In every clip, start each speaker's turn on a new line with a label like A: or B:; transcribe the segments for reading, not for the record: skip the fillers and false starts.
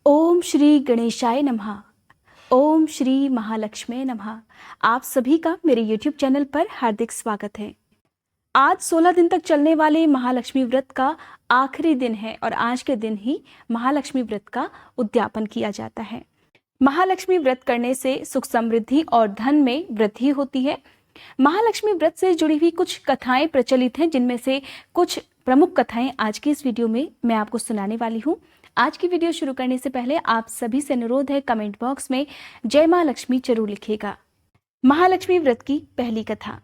A: ओम श्री गणेशाय नमः। ओम श्री महालक्ष्मी नमः। आप सभी का मेरे YouTube चैनल पर हार्दिक स्वागत है। आज 16 दिन तक चलने वाले महालक्ष्मी व्रत का आखिरी दिन है और आज के दिन ही महालक्ष्मी व्रत का उद्यापन किया जाता है। महालक्ष्मी व्रत करने से सुख समृद्धि और धन में वृद्धि होती है। महालक्ष्मी व्रत से जुड़ी हुई कुछ कथाएं प्रचलित हैं, जिनमें से कुछ प्रमुख कथाएं आज की इस वीडियो में मैं आपको सुनाने वाली हूं। आज की वीडियो शुरू करने से पहले आप सभी से अनुरोध है, कमेंट बॉक्स में जय मां लक्ष्मी जरूर लिखिएगा। महालक्ष्मी व्रत की पहली कथा।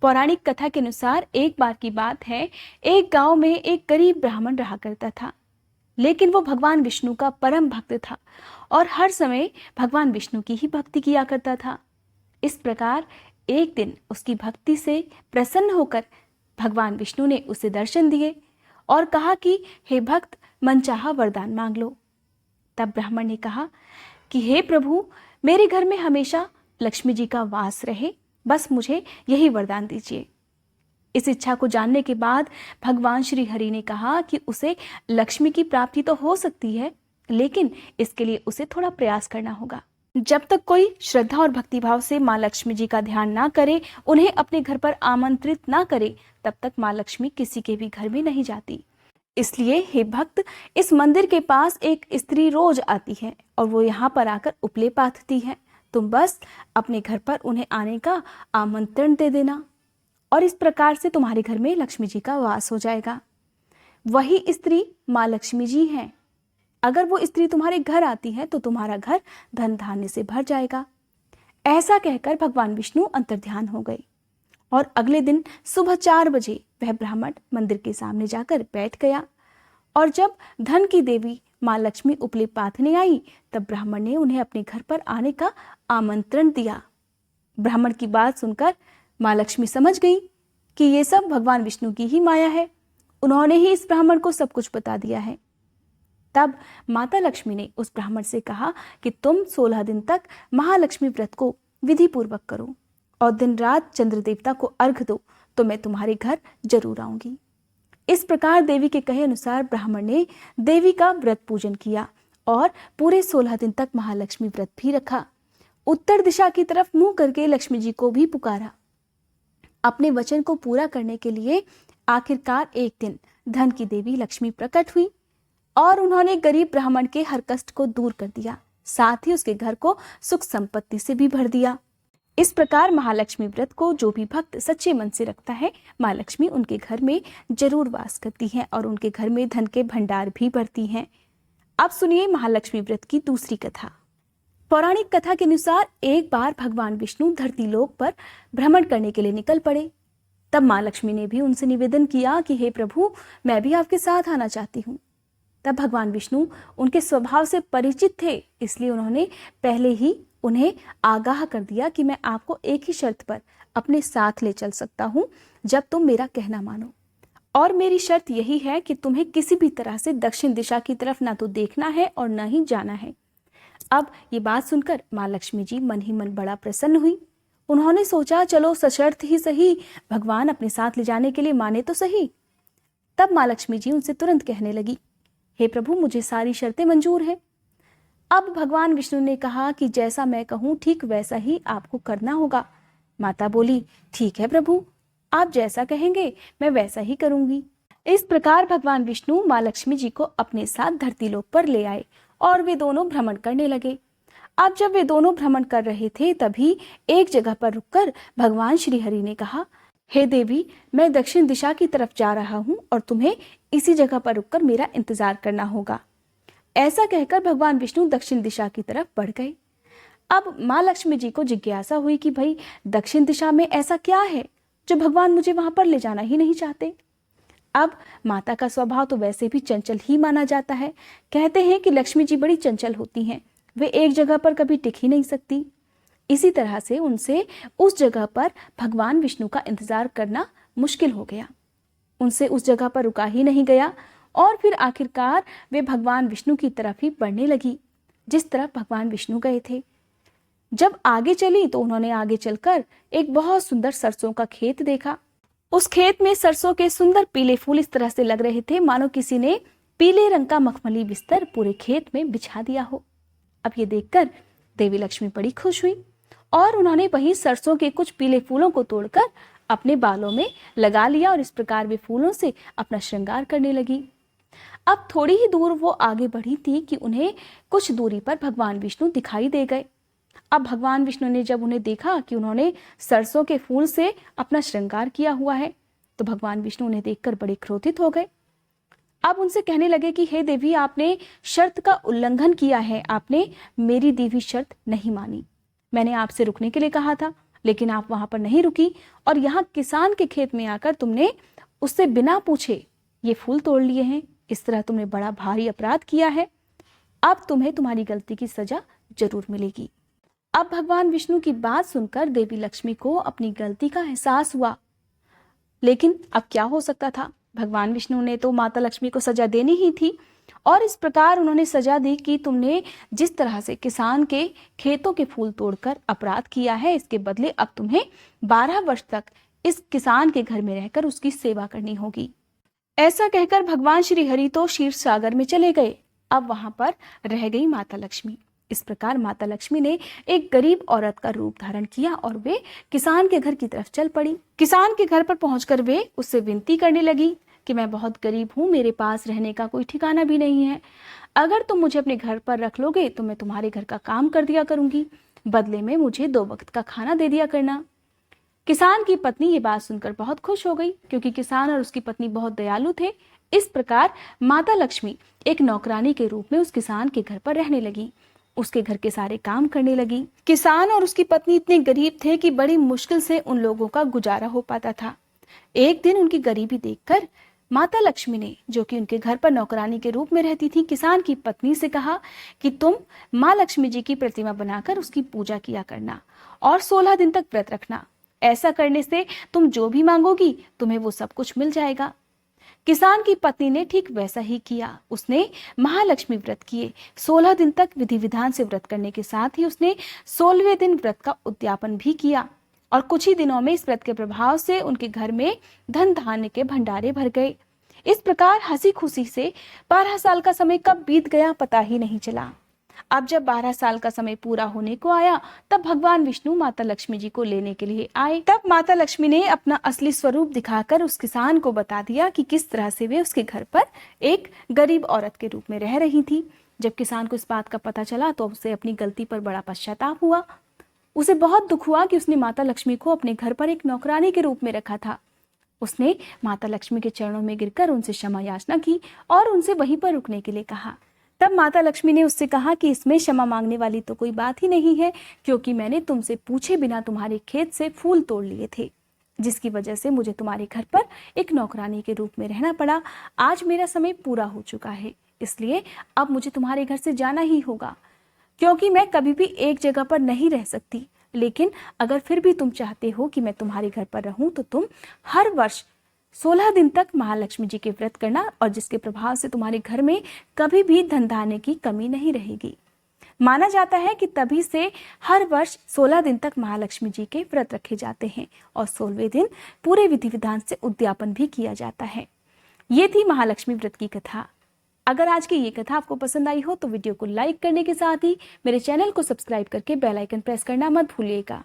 A: पौराणिक कथा के अनुसार एक बार की बात है, एक गांव में एक गरीब ब्राह्मण रहा करता था, लेकिन वो भगवान विष्णु का परम भक्त था और हर समय भगवान विष्णु की ही भक्ति किया करता था। इस प्रकार एक दिन उसकी भक्ति से प्रसन्न होकर भगवान विष्णु ने उसे दर्शन दिए और कहा कि हे भक्त, मनचाहा वरदान मांग लो। तब ब्राह्मण ने कहा कि हे प्रभु, मेरे घर में हमेशा लक्ष्मी जी का वास रहे, बस मुझे यही वरदान दीजिए। इस इच्छा को जानने के बाद भगवान श्री हरि ने कहा कि उसे लक्ष्मी की प्राप्ति तो हो सकती है, लेकिन इसके लिए उसे थोड़ा प्रयास करना होगा। जब तक कोई श्रद्धा और भक्तिभाव से माँ लक्ष्मी जी का ध्यान ना करे, उन्हें अपने घर पर आमंत्रित ना करे, तब तक माँ लक्ष्मी किसी के भी घर में नहीं जाती। इसलिए हे भक्त, इस मंदिर के पास एक स्त्री रोज आती है और वो यहाँ पर आकर उपले पाथती है। तुम बस अपने घर पर उन्हें आने का आमंत्रण दे देना और इस प्रकार से तुम्हारे घर में लक्ष्मी जी का वास हो जाएगा। वही स्त्री माँ लक्ष्मी जी हैं। अगर वो स्त्री तुम्हारे घर आती है तो तुम्हारा घर धन धान्य से भर जाएगा। ऐसा कहकर भगवान विष्णु अंतर्ध्यान हो गए और अगले दिन सुबह 4 बजे वह ब्राह्मण मंदिर के सामने जाकर बैठ गया। और जब धन की देवी माँ लक्ष्मी उपले पाथने आई, तब ब्राह्मण ने उन्हें अपने घर पर आने का आमंत्रण दिया। ब्राह्मण की बात सुनकर माँ लक्ष्मी समझ गई कि ये सब भगवान विष्णु की ही माया है। उन्होंने ही इस ब्राह्मण को सब कुछ बता दिया है। तब माता लक्ष्मी ने उस ब्राह्मण से कहा कि तुम 16 दिन तक महालक्ष्मी व्रत को विधि पूर्वक करो और दिन रात चंद्र देवता को अर्घ दो, तो मैं तुम्हारे घर जरूर आऊंगी। इस प्रकार देवी के कहे अनुसार ब्राह्मण ने देवी का व्रत पूजन किया और पूरे 16 दिन तक महालक्ष्मी व्रत भी रखा। उत्तर दिशा की तरफ मुंह करके लक्ष्मी जी को भी पुकारा। अपने वचन को पूरा करने के लिए आखिरकार एक दिन धन की देवी लक्ष्मी प्रकट हुई और उन्होंने गरीब ब्राह्मण के हर कष्ट को दूर कर दिया, साथ ही उसके घर को सुख संपत्ति से भी भर दिया। इस प्रकार महालक्ष्मी व्रत को जो भी भक्त सच्चे मन से रखता है, माँ लक्ष्मी उनके घर में जरूर वास करती हैं और उनके घर में धन के भंडार भी भरती हैं। अब सुनिए महालक्ष्मी व्रत की दूसरी कथा। पौराणिक कथा के अनुसार एक बार भगवान विष्णु धरती लोक पर भ्रमण करने के लिए निकल पड़े। तब माँ लक्ष्मी ने भी उनसे निवेदन किया कि हे प्रभु, मैं भी आपके साथ आना चाहती हूँ। तब भगवान विष्णु उनके स्वभाव से परिचित थे, इसलिए उन्होंने पहले ही उन्हें आगाह कर दिया कि मैं आपको एक ही शर्त पर अपने साथ ले चल सकता हूं, जब तुम मेरा कहना मानो। और मेरी शर्त यही है कि तुम्हें किसी भी तरह से दक्षिण दिशा की तरफ ना तो देखना है और ना ही जाना है। अब ये बात सुनकर माँ लक्ष्मी जी मन ही मन बड़ा प्रसन्न हुई। उन्होंने सोचा, चलो सशर्त ही सही, भगवान अपने साथ ले जाने के लिए माने तो सही। तब माँ लक्ष्मी जी उनसे तुरंत कहने लगी, हे प्रभु, मुझे सारी शर्तें मंजूर हैं। अब भगवान विष्णु ने कहा कि जैसा मैं कहूं ठीक वैसा ही आपको करना होगा। माता बोली, ठीक है प्रभु, आप जैसा कहेंगे मैं वैसा ही करूंगी। इस प्रकार भगवान विष्णु माँ लक्ष्मी जी को अपने साथ धरती लोक पर ले आए और वे दोनों भ्रमण करने लगे। अब जब वे दोनों भ्रमण कर रहे थे, तभी एक जगह पर रुककर भगवान श्री हरि ने कहा, हे देवी, मैं दक्षिण दिशा की तरफ जा रहा हूं और तुम्हें इसी जगह पर रुककर मेरा इंतजार करना होगा। ऐसा कहकर भगवान विष्णु दक्षिण दिशा की तरफ बढ़ गए। अब माँ लक्ष्मी जी को जिज्ञासा हुई कि भाई, दक्षिण दिशा में ऐसा क्या है जो भगवान मुझे वहां पर ले जाना ही नहीं चाहते। अब माता का स्वभाव तो वैसे भी चंचल ही माना जाता है। कहते हैं कि लक्ष्मी जी बड़ी चंचल होती हैं, वे एक जगह पर कभी टिक ही नहीं सकती। इसी तरह से उनसे उस जगह पर भगवान विष्णु का इंतजार करना मुश्किल हो गया। उनसे उस जगह पर रुका ही नहीं गया और फिर आखिरकार वे भगवान विष्णु की तरफ ही बढ़ने लगी, जिस तरफ भगवान विष्णु गए थे। जब आगे चली तो उन्होंने आगे चलकर एक बहुत सुंदर सरसों का खेत देखा। उस खेत में सरसों के सुंदर पीले फूल इस तरह से लग रहे थे मानो किसी ने पीले रंग का मखमली बिस्तर पूरे खेत में बिछा दिया हो। अब ये देखकर देवी लक्ष्मी बड़ी खुश हुई और उन्होंने वही सरसों के कुछ पीले फूलों को तोड़कर अपने बालों में लगा लिया और इस प्रकार वे फूलों से अपना श्रृंगार करने लगी। अब थोड़ी ही दूर वो आगे बढ़ी थी कि उन्हें कुछ दूरी पर भगवान विष्णु दिखाई दे गए। अब भगवान विष्णु ने जब उन्हें देखा कि उन्होंने सरसों के फूल से अपना श्रृंगार किया हुआ है, तो भगवान विष्णु उन्हें देखकर बड़े क्रोधित हो गए। अब उनसे कहने लगे कि हे देवी, आपने शर्त का उल्लंघन किया है, आपने मेरी दी हुई शर्त नहीं मानी। मैंने आपसे रुकने के लिए कहा था, लेकिन आप वहां पर नहीं रुकी और यहाँ किसान के खेत में आकर तुमने उससे बिना पूछे ये फूल तोड़ लिए हैं। इस तरह तुमने बड़ा भारी अपराध किया है। अब तुम्हें तुम्हारी गलती की सजा जरूर मिलेगी। अब भगवान विष्णु की बात सुनकर देवी लक्ष्मी को अपनी गलती का एहसास हुआ, लेकिन अब क्या हो सकता था। भगवान विष्णु ने तो माता लक्ष्मी को सजा देनी ही थी और इस प्रकार उन्होंने सजा दी कि तुमने जिस तरह से किसान के खेतों के फूल तोड़कर अपराध किया है, इसके बदले अब तुम्हें 12 वर्ष तक इस किसान के घर में रहकर उसकी सेवा करनी होगी। ऐसा कहकर भगवान श्री हरि तो क्षीर सागर में चले गए। अब वहां पर रह गई माता लक्ष्मी। इस प्रकार माता लक्ष्मी ने एक गरीब औरत का रूप धारण किया और वे किसान के घर की तरफ चल पड़ी। किसान के घर पर पहुंचकर वे उससे विनती करने लगी कि मैं बहुत गरीब हूँ, मेरे पास रहने का कोई ठिकाना भी नहीं है। अगर तुम मुझे अपने घर पर रख लोगे तो मैं तुम्हारे घर का काम कर दिया करूंगी, बदले में मुझे 2 वक्त का खाना दे दिया करना। किसान की पत्नी ये बात सुनकर बहुत खुश हो गई, क्योंकि किसान और उसकी पत्नी बहुत दयालु थे। इस प्रकार माता लक्ष्मी एक नौकरानी के रूप में उस किसान के घर पर रहने लगी, उसके घर के सारे काम करने लगी। किसान और उसकी पत्नी इतने गरीब थे कि बड़ी मुश्किल से उन लोगों का गुजारा हो पाता था। एक दिन उनकी गरीबी देखकर माता लक्ष्मी ने, जो कि उनके घर पर नौकरानी के रूप में रहती थी, किसान की पत्नी से कहा कि तुम माँ लक्ष्मी जी की प्रतिमा बनाकर उसकी पूजा किया करना और 16 दिन तक व्रत रखना। ऐसा करने से तुम जो भी मांगोगी तुम्हें वो सब कुछ मिल जाएगा। किसान की पत्नी ने ठीक वैसा ही किया। उसने महालक्ष्मी व्रत किए। 16 दिन तक विधि विधान से व्रत करने के साथ ही उसने 16वें दिन व्रत का उद्यापन भी किया और कुछ ही दिनों में इस व्रत के प्रभाव से उनके घर में धन धान्य के भंडारे भर गए। इस प्रकार हंसी खुशी से 12 साल का समय कब बीत गया पता ही नहीं चला। अब जब 12 साल का समय पूरा होने को आया, तब भगवान विष्णु माता लक्ष्मी जी को लेने के लिए आए। तब माता लक्ष्मी ने अपना असली स्वरूप दिखाकर उस किसान को बता दिया कि किस तरह से वे उसके घर पर एक गरीब औरत के रूप में रह रही थी। जब किसान को इस बात का पता चला तो उसे अपनी गलती पर बड़ा पश्चाताप हुआ। उसे बहुत दुख हुआ कि उसने माता लक्ष्मी को अपने घर पर एक नौकरानी के रूप में रखा था। उसने माता लक्ष्मी के चरणों में गिरकर उनसे क्षमा याचना की और उनसे वहीं पर रुकने के लिए कहा। तब माता लक्ष्मी ने उससे कहा कि इसमें क्षमा मांगने वाली तो कोई बात ही नहीं है, क्योंकि मैंने तुमसे पूछे बिना तुम्हारे खेत से फूल तोड़ लिए थे, जिसकी वजह से मुझे तुम्हारे घर पर एक नौकरानी के रूप में रहना पड़ा। आज मेरा समय पूरा हो चुका है, इसलिए अब मुझे तुम्हारे घर से जाना ही होगा, क्योंकि मैं कभी भी एक जगह पर नहीं रह सकती। लेकिन अगर फिर भी तुम चाहते हो कि मैं तुम्हारे घर पर रहूं तो तुम हर वर्ष 16 दिन तक महालक्ष्मी जी के व्रत करना, और जिसके प्रभाव से तुम्हारे घर में कभी भी धन धान्य की कमी नहीं रहेगी। माना जाता है कि तभी से हर वर्ष 16 दिन तक महालक्ष्मी जी के व्रत रखे जाते हैं और 16वें दिन पूरे विधि विधान से उद्यापन भी किया जाता है। ये थी महालक्ष्मी व्रत की कथा। अगर आज की ये कथा आपको पसंद आई हो तो वीडियो को लाइक करने के साथ ही मेरे चैनल को सब्सक्राइब करके बेल आइकन प्रेस करना मत भूलिएगा।